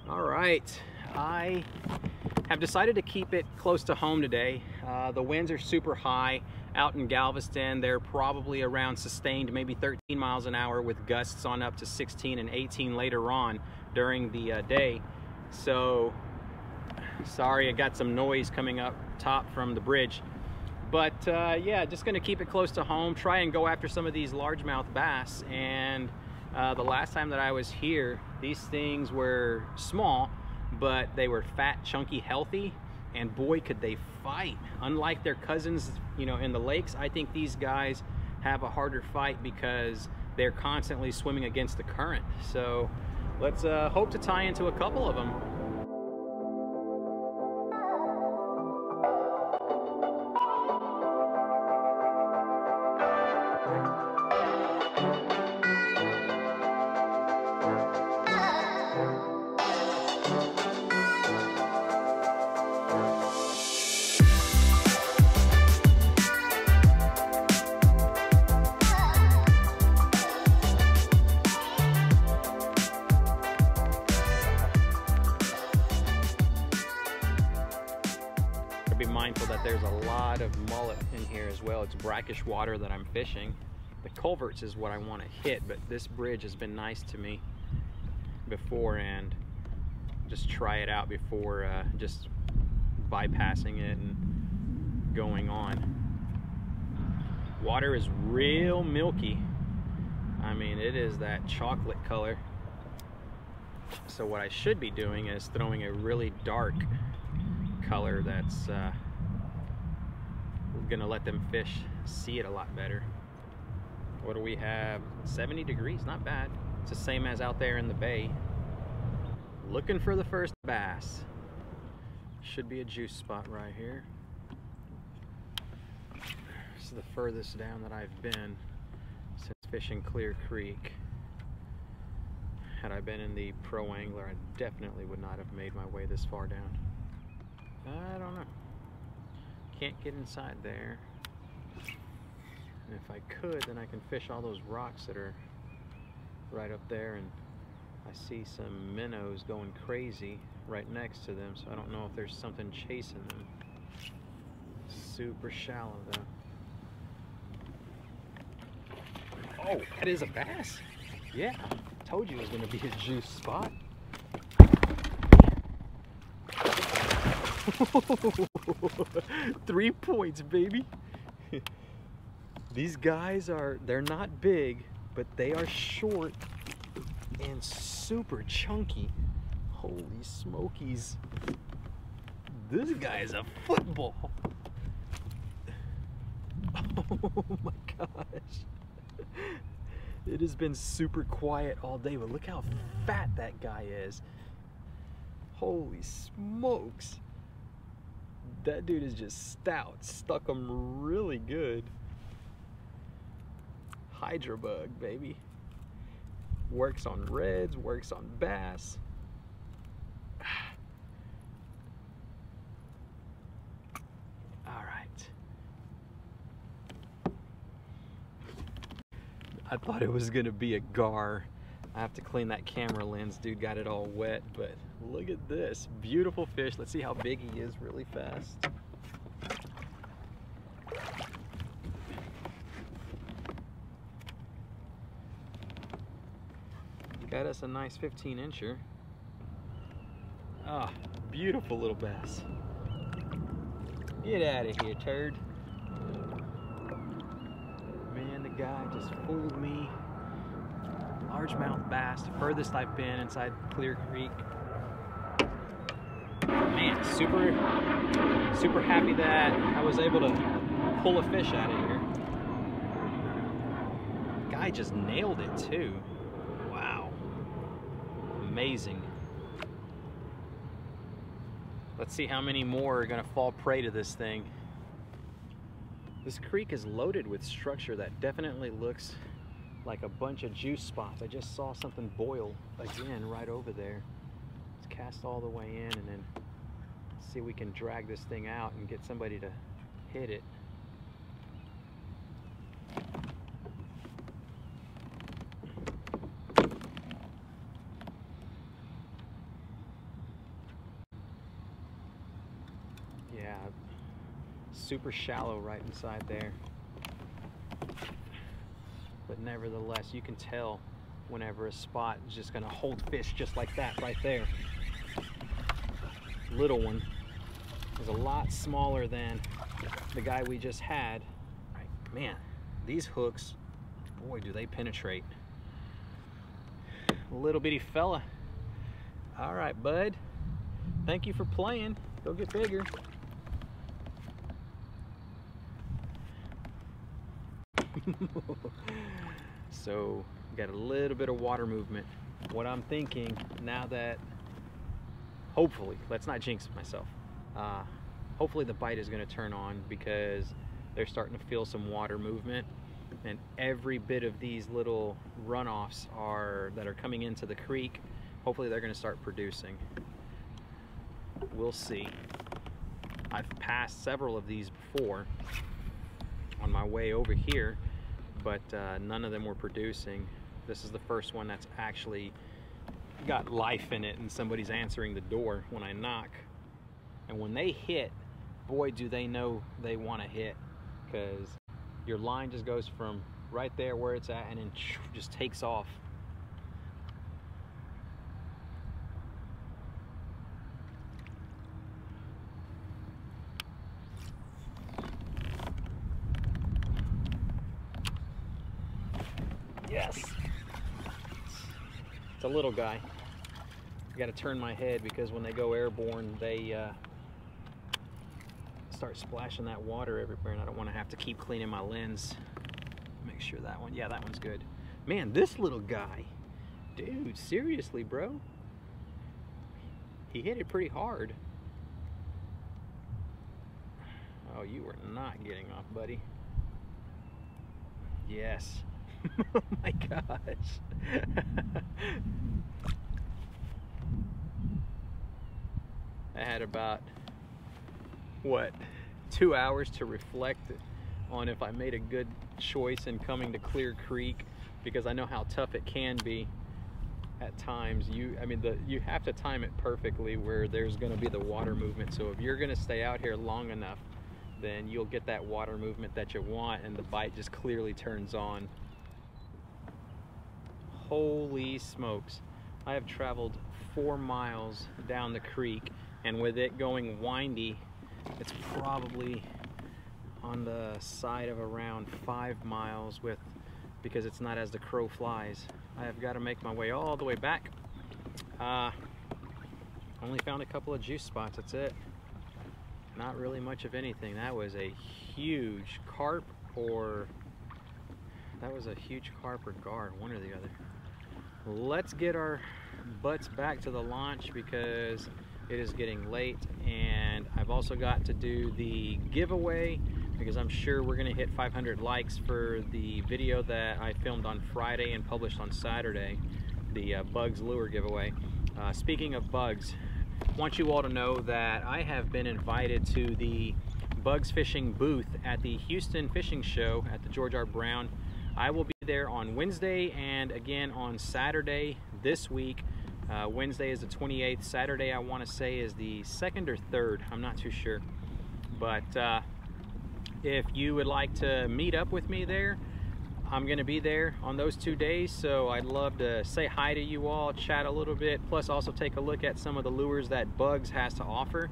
All right, I have decided to keep it close to home today. The winds are super high out in Galveston. They're probably around sustained maybe 13 miles an hour with gusts on up to 16 and 18 later on during the day. So sorry, I got some noise coming up top from the bridge. But yeah, just gonna keep it close to home, try and go after some of these largemouth bass. And the last time that I was here, these things were small, but they were fat, chunky, healthy, and boy, could they fight. Unlike their cousins, you know, in the lakes, I think these guys have a harder fight because they're constantly swimming against the current. So let's hope to tie into a couple of them. Be mindful that there's a lot of mullet in here as well. It's brackish water that I'm fishing. The culverts is what I want to hit, but this bridge has been nice to me before, and just try it out before just bypassing it and going on. Water is real milky. I mean, it is that chocolate color. So what I should be doing is throwing a really dark color that's gonna let them fish see it a lot better. What do we have? 70 degrees, not bad. It's the same as out there in the bay. Looking for the first bass. Should be a juice spot right here. This is the furthest down that I've been since fishing Clear Creek. Had I been in the pro angler, I definitely would not have made my way this far down. I don't know. Can't get inside there. And if I could, then I can fish all those rocks that are right up there, and I see some minnows going crazy right next to them, so I don't know if there's something chasing them. Super shallow though. Oh, that is a bass. Yeah, told you it was gonna be a juice spot. 3 points, baby. These guys they're not big, but they are short and super chunky. Holy smokies. This guy's a football. Oh my gosh. It has been super quiet all day, but look how fat that guy is. Holy smokes. That dude is just stout. Stuck him really good. Hydra bug, baby. Works on reds, works on bass. All right. I thought it was gonna be a gar. I have to clean that camera lens. Dude got it all wet, but look at this. Beautiful fish. Let's see how big he is really fast. Got us a nice 15-incher. Ah, beautiful little bass. Get out of here, turd. Man, the guy just fooled me. Largemouth bass, the furthest I've been inside Clear Creek. Man, super happy that I was able to pull a fish out of here. Guy just nailed it too. Wow, amazing. Let's see how many more are gonna fall prey to this thing. This creek is loaded with structure that definitely looks like a bunch of juice spots. I just saw something boil again right over there. Let's cast all the way in and then see if we can drag this thing out and get somebody to hit it. Yeah, super shallow right inside there. But nevertheless, you can tell whenever a spot is just gonna hold fish just like that right there. Little one is a lot smaller than the guy we just had. Right, man, these hooks, boy, do they penetrate. Little bitty fella. All right, bud. Thank you for playing. Go get bigger. So, got a little bit of water movement. What I'm thinking now that, hopefully, let's not jinx myself. Hopefully the bite is going to turn on because they're starting to feel some water movement, and every bit of these little runoffs that are coming into the creek, hopefully they're going to start producing. We'll see. I've passed several of these before on my way over here, but none of them were producing. This is the first one that's actually got life in it, and somebody's answering the door when I knock. And when they hit, boy, do they know they want to hit, because your line just goes from right there where it's at and then just takes off. Yes. It's a little guy. I got to turn my head because when they go airborne, they start splashing that water everywhere, and I don't want to have to keep cleaning my lens. Make sure that one, yeah, that one's good. Man, this little guy, dude, seriously, bro. He hit it pretty hard. Oh, you were not getting off, buddy. Yes. Oh my gosh. I had about, what, 2 hours to reflect on if I made a good choice in coming to Clear Creek, because I know how tough it can be at times. You have to time it perfectly where there's going to be the water movement. So if you're going to stay out here long enough, then you'll get that water movement that you want, and the bite just clearly turns on. Holy smokes. I have traveled 4 miles down the creek, and with it going windy, it's probably on the side of around 5 miles because it's not as the crow flies. I have got to make my way all the way back. Only found a couple of juice spots, that's it. Not really much of anything. That was a huge carp, or that was a huge carp or gar, one or the other. Let's get our butts back to the launch because it is getting late, and I've also got to do the giveaway because I'm sure we're gonna hit 500 likes for the video that I filmed on Friday and published on Saturday, the Bugs Lure giveaway. Speaking of bugs, I want you all to know that I have been invited to the bugs fishing booth at the Houston Fishing Show at the George R. Brown. I will be there on Wednesday and again on Saturday this week. Wednesday is the 28th. Saturday, I want to say, is the 2nd or 3rd. I'm not too sure. But if you would like to meet up with me there, I'm going to be there on those 2 days. So I'd love to say hi to you all, chat a little bit, plus also take a look at some of the lures that Bugs has to offer.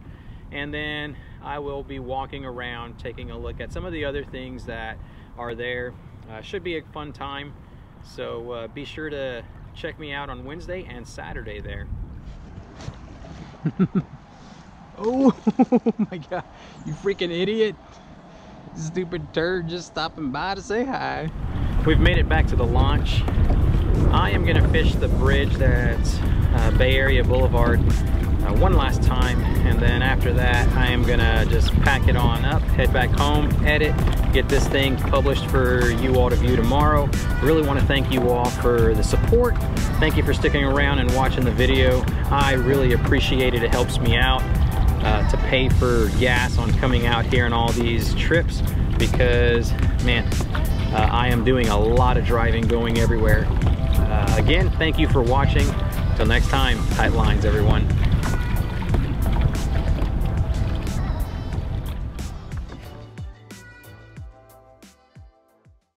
And then I will be walking around, taking a look at some of the other things that are there. Should be a fun time. So be sure to check me out on Wednesday and Saturday there. Oh my god, you freaking idiot. Stupid turd just stopping by to say hi. We've made it back to the launch. I am gonna fish the bridge that's Bay Area Boulevard one last time, and then after that I am gonna just pack it on up, head back home, edit, get this thing published for you all to view tomorrow. Really want to thank you all for the support. Thank you for sticking around and watching the video. I really appreciate it. It helps me out to pay for gas on coming out here on all these trips, because man, I am doing a lot of driving, going everywhere. Again, thank you for watching. Till next time, tight lines everyone.